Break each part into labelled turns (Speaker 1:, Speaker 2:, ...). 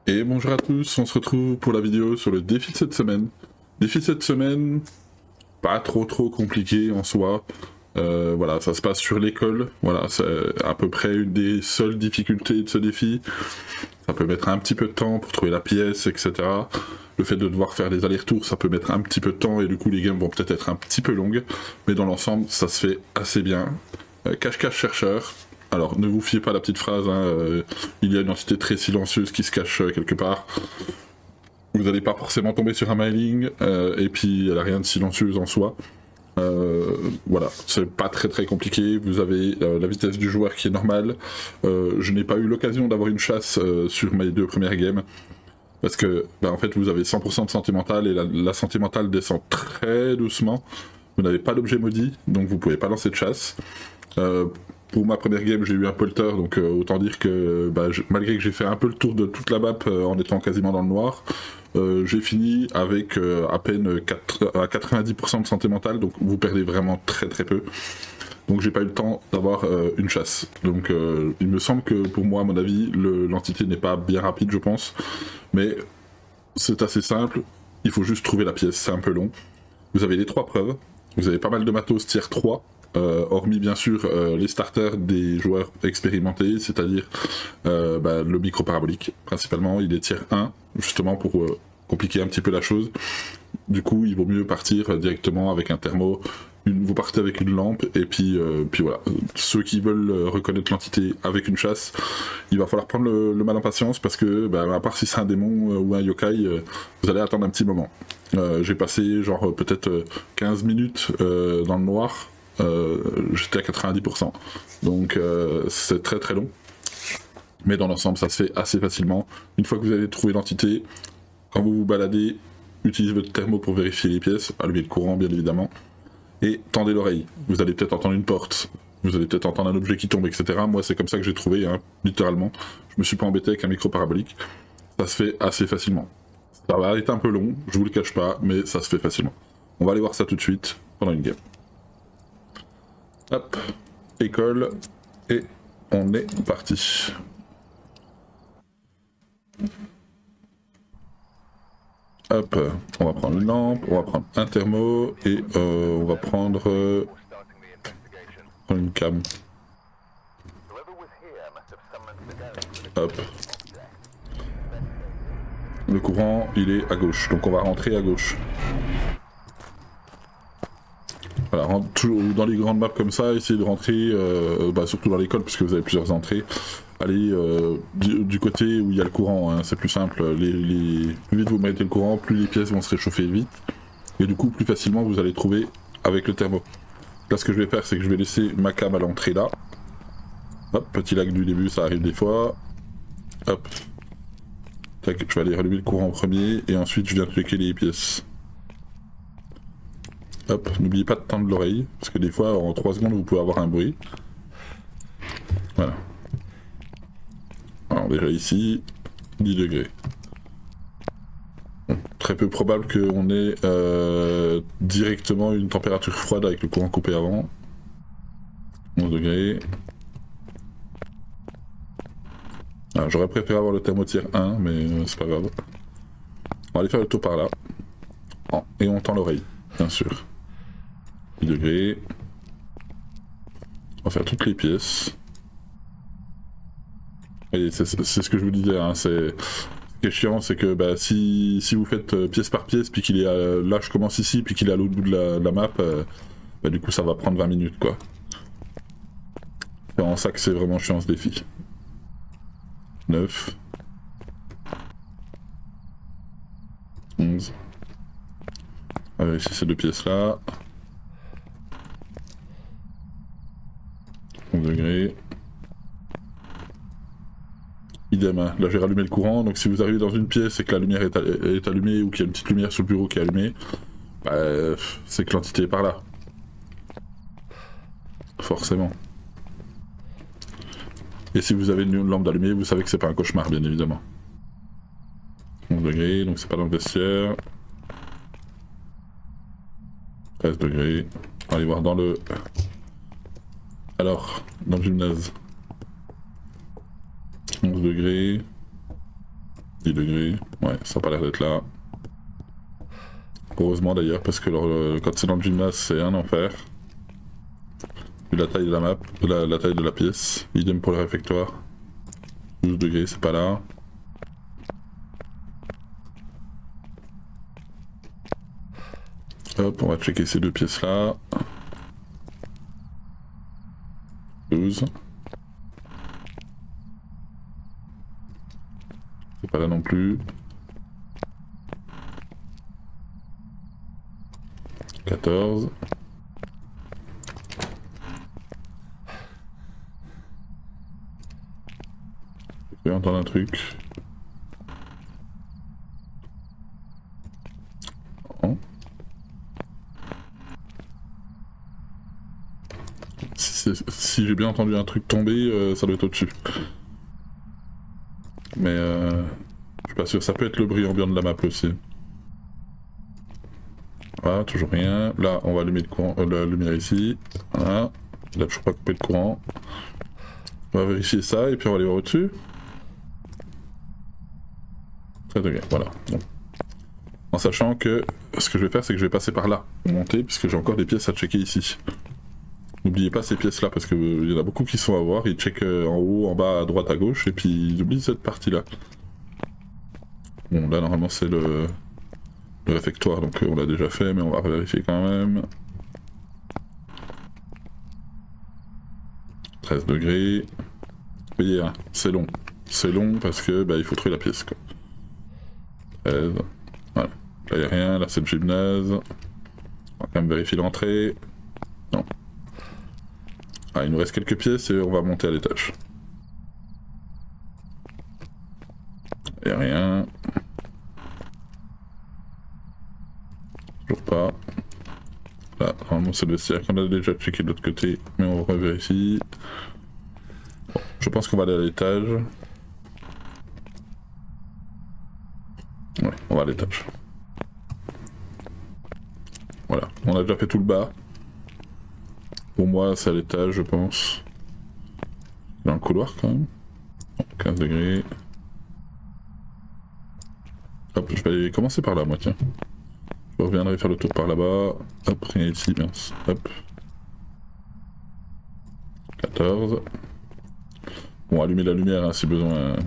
Speaker 1: Et bonjour à tous, on se retrouve pour la vidéo sur le défi de cette semaine. Défi de cette semaine, pas trop compliqué en soi. Voilà, ça se passe sur l'école. Voilà, c'est à peu près une des seules difficultés de ce défi. Ça peut mettre un petit peu de temps pour trouver la pièce, etc. Le fait de devoir faire des allers-retours, ça peut mettre un petit peu de temps et du coup les games vont peut-être être un petit peu longues. Mais dans l'ensemble, ça se fait assez bien. Cache-cache chercheur. Alors ne vous fiez pas à la petite phrase, hein, il y a une entité très silencieuse qui se cache quelque part. Vous n'allez pas forcément tomber sur un mailing, et puis elle n'a rien de silencieuse en soi. Voilà, c'est pas très compliqué. Vous avez la vitesse du joueur qui est normale. Je n'ai pas eu l'occasion d'avoir une chasse sur mes deux premières games. Parce que, en fait, vous avez 100% de santé mentale et la santé mentale descend très doucement. Vous n'avez pas d'objet maudit, donc vous pouvez pas lancer de chasse. Pour ma première game, j'ai eu un polter, donc autant dire que malgré que j'ai fait un peu le tour de toute la map en étant quasiment dans le noir, j'ai fini avec à peine à 90% de santé mentale, donc vous perdez vraiment très peu. Donc j'ai pas eu le temps d'avoir une chasse. Donc il me semble que pour moi, à mon avis, l'entité n'est pas bien rapide, je pense. Mais c'est assez simple, il faut juste trouver la pièce, c'est un peu long. Vous avez les 3 preuves, vous avez pas mal de matos tier 3, hormis bien sûr les starters des joueurs expérimentés, c'est-à-dire le micro parabolique principalement, il est tier 1, justement pour compliquer un petit peu la chose. Du coup, il vaut mieux partir directement avec un thermo. Vous partez avec une lampe, et puis voilà. Ceux qui veulent reconnaître l'entité avec une chasse, il va falloir prendre le mal en patience, parce que, à part si c'est un démon ou un yokai, vous allez attendre un petit moment. J'ai passé genre peut-être 15 minutes dans le noir, j'étais à 90%. Donc c'est très long. Mais dans l'ensemble, ça se fait assez facilement. Une fois que vous avez trouvé l'entité, quand vous vous baladez, utilisez votre thermo pour vérifier les pièces, allumez le courant bien évidemment, et tendez l'oreille. Vous allez peut-être entendre une porte, vous allez peut-être entendre un objet qui tombe, etc. Moi c'est comme ça que j'ai trouvé, hein, littéralement. Je me suis pas embêté avec un micro parabolique. Ça se fait assez facilement. Ça va être un peu long, je vous le cache pas, mais ça se fait facilement. On va aller voir ça tout de suite pendant une game. Hop, école, et on est parti. Hop, on va prendre une lampe, on va prendre un thermo, et on va prendre une cam. Hop. Le courant, il est à gauche, donc on va rentrer à gauche. Voilà, dans les grandes maps comme ça, essayez de rentrer, surtout dans l'école, puisque vous avez plusieurs entrées. Allez du côté où il y a le courant, hein, c'est plus simple. Plus vite vous mettez le courant, plus les pièces vont se réchauffer vite. Et du coup, plus facilement vous allez trouver avec le thermo. Là, ce que je vais faire, c'est que je vais laisser ma cam à l'entrée là. Hop, petit lag du début, ça arrive des fois. Hop. Tac, je vais aller rallumer le courant en premier, et ensuite je viens checker les pièces. Hop, n'oubliez pas de tendre l'oreille, parce que des fois, en 3 secondes, vous pouvez avoir un bruit. Voilà. Alors déjà ici, 10 degrés. Bon, très peu probable qu'on ait directement une température froide avec le courant coupé avant. 11 degrés. J'aurais préféré avoir le thermotier 1, mais c'est pas grave. On va aller faire le tour par là. Et on tend l'oreille, bien sûr. 10 degrés. On va faire toutes les pièces. Et c'est ce que je vous disais, hein, ce qui est chiant, c'est que si vous faites pièce par pièce, puis qu'il est là je commence ici, puis qu'il est à l'autre bout de la map, du coup ça va prendre 20 minutes quoi. C'est en ça que c'est vraiment chiant ce défi. 9. 11. On va vérifier ces 2 pièces là. 11 degrés. Idem, hein. Là j'ai rallumé le courant, donc si vous arrivez dans une pièce et que la lumière est allumée, ou qu'il y a une petite lumière sur le bureau qui est allumée, c'est que l'entité est par là. Forcément. Et si vous avez une lampe allumée, vous savez que c'est pas un cauchemar, bien évidemment. 11 degrés, donc c'est pas dans le vestiaire. 13 degrés. On va aller voir dans le... Alors, dans le gymnase. 11 degrés. 10 degrés. Ouais, ça a pas l'air d'être là. Heureusement d'ailleurs, parce que quand c'est dans le gymnase, c'est un enfer. Vu la taille de la map, la taille de la pièce. Idem pour le réfectoire. 12 degrés, c'est pas là. Hop, on va checker ces deux pièces là. 12. C'est pas là non plus. 14. Je vais entendre un truc. Non. Si j'ai bien entendu un truc tomber, ça doit être au-dessus. Mais je suis pas sûr, ça peut être le bruit ambiant de la map aussi. Voilà, toujours rien. Là, on va allumer le courant, la lumière ici. Voilà. Là, je ne pas couper le courant. On va vérifier ça et puis on va aller voir au-dessus. 13 degrés, voilà. Bon. En sachant que ce que je vais faire, c'est que je vais passer par là, monter, puisque j'ai encore des pièces à checker ici. N'oubliez pas ces pièces-là, parce qu'il y en a beaucoup qui sont à voir. Ils checkent en haut, en bas, à droite, à gauche, et puis ils oublient cette partie-là. Bon, là, normalement, c'est le réfectoire, donc on l'a déjà fait, mais on va vérifier quand même. 13 degrés. Vous voyez, hein, c'est long. C'est long parce que il faut trouver la pièce, quoi. 13. Voilà. Là, il n'y a rien. Là, c'est le gymnase. On va quand même vérifier l'entrée. Non. Ah, il nous reste quelques pièces et on va monter à l'étage. Il n'y a rien. Toujours pas. Là, normalement, c'est le vestiaire qu'on a déjà checké de l'autre côté, mais on revérifie. Bon, je pense qu'on va aller à l'étage. Ouais, on va à l'étage. Voilà, on a déjà fait tout le bas. Pour moi, c'est à l'étage, je pense. Dans le couloir, quand même. 15 degrés. Hop, je vais commencer par là, moi, tiens. Je reviendrai faire le tour par là-bas. Hop, rien ici, mince. Hop. 14. Bon, allumez la lumière, hein, si besoin.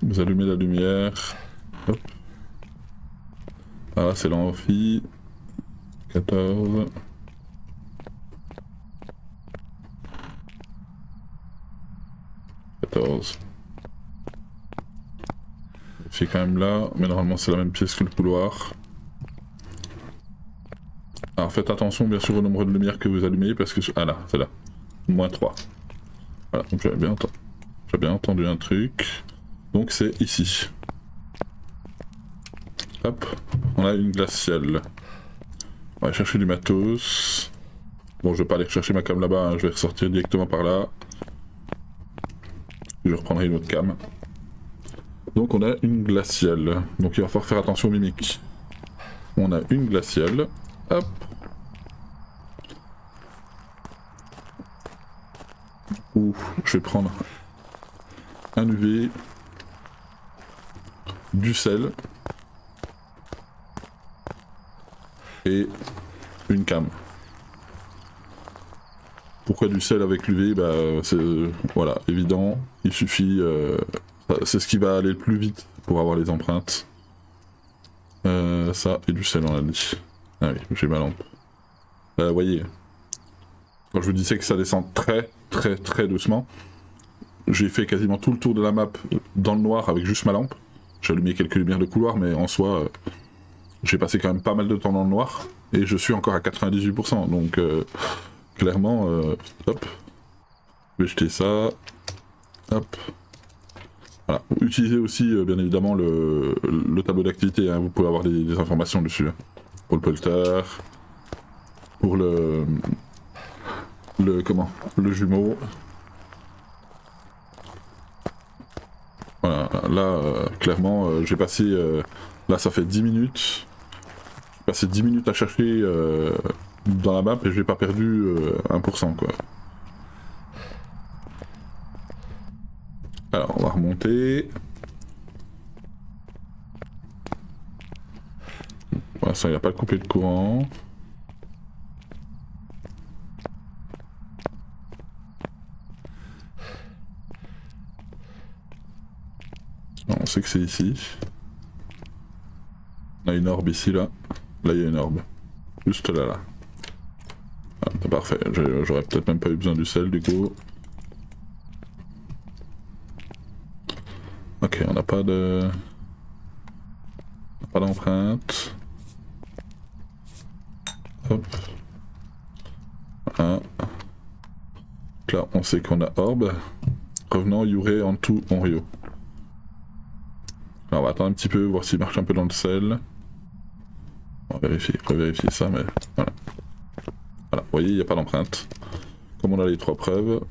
Speaker 1: Vous allumez la lumière. Hop. Ah, c'est l'amphi. 14. C'est quand même là, mais normalement c'est la même pièce que le couloir. Alors faites attention bien sûr au nombre de lumières que vous allumez parce que... Ah là, c'est là. Moins 3. Voilà, donc j'avais bien entendu un truc. Donc c'est ici. Hop, on a une glaciale. On va chercher du matos. Bon, je vais pas aller chercher ma cam là-bas, hein, je vais ressortir directement par là. Je reprendrai une autre cam. Donc on a une glaciale. Donc il va falloir faire attention aux mimiques. On a une glaciale. Hop. Ouh, je vais prendre un UV, du sel et une cam. Pourquoi du sel avec l'UV? C'est voilà, évident, il suffit, c'est ce qui va aller le plus vite pour avoir les empreintes. Ça et du sel on a dit. Ah oui, j'ai ma lampe. Voyez, quand je vous disais que ça descend très doucement, j'ai fait quasiment tout le tour de la map dans le noir avec juste ma lampe. J'ai allumé quelques lumières de couloir, mais en soi, j'ai passé quand même pas mal de temps dans le noir, et je suis encore à 98%, donc clairement, hop, je vais jeter ça, hop. Voilà, utilisez aussi bien évidemment le tableau d'activité, hein. Vous pouvez avoir des informations dessus, hein. Pour le polter, pour le jumeau. Voilà, là, clairement, j'ai passé, là ça fait 10 minutes, j'ai passé 10 minutes à chercher dans la map et j'ai pas perdu 1% quoi. Alors, on va remonter. Pour l'instant, il n'y a pas coupé de courant. Non, on sait que c'est ici. On a une orbe ici, là. Là, il y a une orbe. Juste là, là. Ah, c'est parfait. J'aurais peut-être même pas eu besoin du sel, du coup. Ok, on n'a pas de... Pas d'empreinte. Hop. Voilà. Donc là, on sait qu'on a orbe. Revenant, Yurei, Antu, Onryo. Alors, on va attendre un petit peu, voir s'il marche un peu dans le sel. On va revérifier ça, mais voilà. Voilà, vous voyez, il n'y a pas d'empreinte. Comme on a les 3 preuves,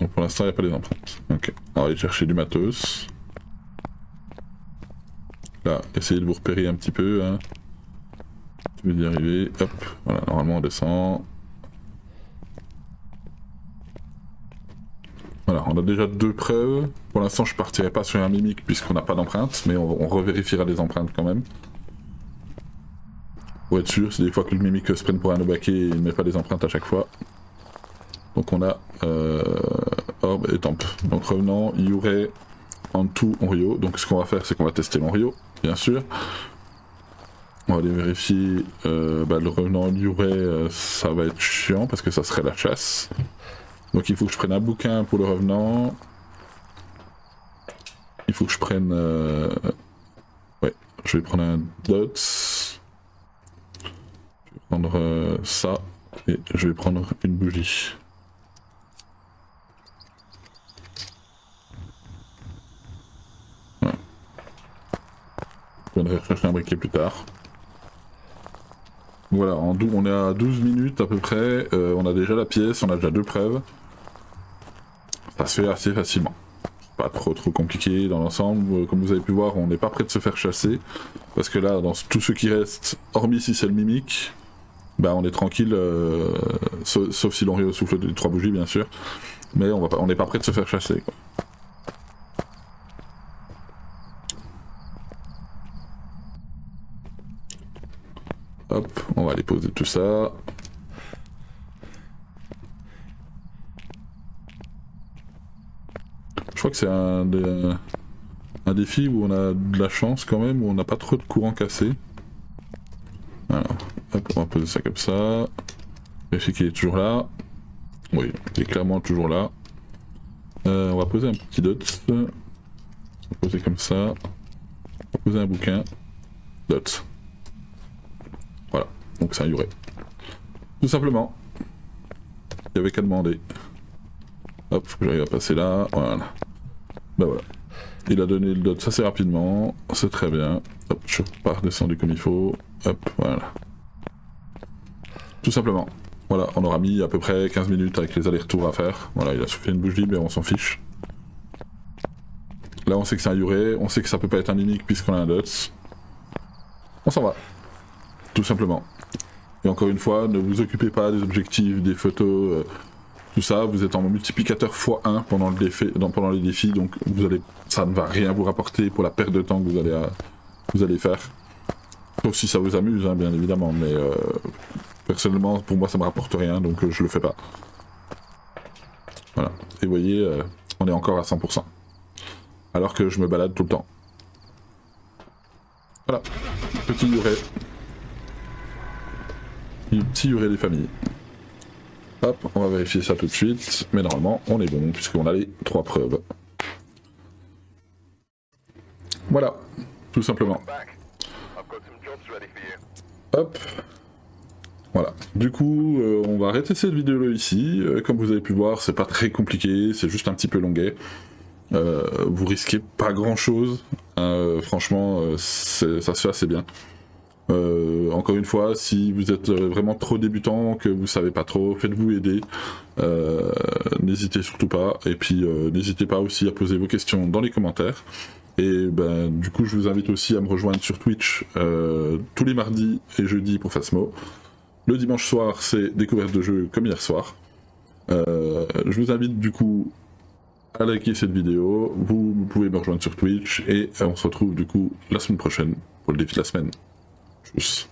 Speaker 1: donc pour l'instant, il n'y a pas les empreintes. Ok, on va aller chercher du matos. Là, essayez de vous repérer un petit peu. Hein. Tu veux y arriver. Hop, voilà, normalement on descend. Voilà, on a déjà 2 preuves. Pour l'instant, je partirai pas sur un mimique puisqu'on n'a pas d'empreinte, mais on revérifiera les empreintes quand même. Pour être sûr, c'est des fois que le mimique se prenne pour un obake et il ne met pas les empreintes à chaque fois. Donc on a Orbe et Temp. Donc revenant, Yurei, Antu, Onryo. Donc ce qu'on va faire, c'est qu'on va tester l'Onryo, bien sûr. On va aller vérifier le revenant Yurei, ça va être chiant parce que ça serait la chasse. Donc il faut que je prenne un bouquin pour le revenant. Il faut que je prenne... Ouais, je vais prendre un dots. Je vais prendre ça. Et je vais prendre une bougie. Voilà. Je viendrai chercher un briquet plus tard. Voilà, on est à 12 minutes à peu près. On a déjà la pièce, on a déjà 2 preuves. Ça se fait assez facilement. Pas trop compliqué dans l'ensemble. Comme vous avez pu voir, on n'est pas prêt de se faire chasser. Parce que là, dans tout ce qui reste, hormis si c'est le mimique, bah on est tranquille, sauf si l'on souffle les 3 bougies bien sûr. Mais on n'est pas prêt de se faire chasser, quoi. Hop, on va aller poser tout ça. Je crois que c'est un défi où on a de la chance quand même, où on n'a pas trop de courant cassé. Alors, hop, on va poser ça comme ça. Vérifier qu'il est toujours là. Oui, il est clairement toujours là. On va poser un petit dot. On va poser comme ça. On va poser un bouquin. Dot. Voilà, donc c'est un Yurei. Tout simplement. Il n'y avait qu'à demander. Hop, faut que j'arrive à passer là. Voilà. Bah voilà. Il a donné le dot assez rapidement. C'est très bien. Hop, je suis pas redescendu comme il faut. Hop, voilà. Tout simplement. Voilà, on aura mis à peu près 15 minutes avec les allers-retours à faire. Voilà, il a soufflé une bougie, mais on s'en fiche. Là, on sait que c'est un Yurei, on sait que ça peut pas être un unique puisqu'on a un dots. On s'en va. Tout simplement. Et encore une fois, ne vous occupez pas des objectifs, des photos, tout ça. Vous êtes en multiplicateur x1 pendant les défis, donc ça ne va rien vous rapporter pour la perte de temps que vous allez faire. Sauf si ça vous amuse, hein, bien évidemment, mais personnellement, pour moi, ça me rapporte rien, donc je le fais pas. Voilà. Et vous voyez, on est encore à 100%. Alors que je me balade tout le temps. Voilà. Petit Yurei. Petit Yurei des familles. Hop, on va vérifier ça tout de suite. Mais normalement, on est bon, puisqu'on a les 3 preuves. Voilà. Tout simplement. Hop. Voilà. Du coup, on va arrêter cette vidéo ici. Comme vous avez pu voir, c'est pas très compliqué, c'est juste un petit peu longuet. Vous risquez pas grand chose. Franchement, ça se fait assez bien. Encore une fois, si vous êtes vraiment trop débutant, que vous savez pas trop, faites-vous aider. N'hésitez surtout pas. Et puis, n'hésitez pas aussi à poser vos questions dans les commentaires. Et ben, du coup, je vous invite aussi à me rejoindre sur Twitch tous les mardis et jeudis pour Phasmo. Le dimanche soir, c'est découverte de jeux comme hier soir. Je vous invite du coup à liker cette vidéo. Vous pouvez me rejoindre sur Twitch et on se retrouve du coup la semaine prochaine pour le défi de la semaine. Tchuss.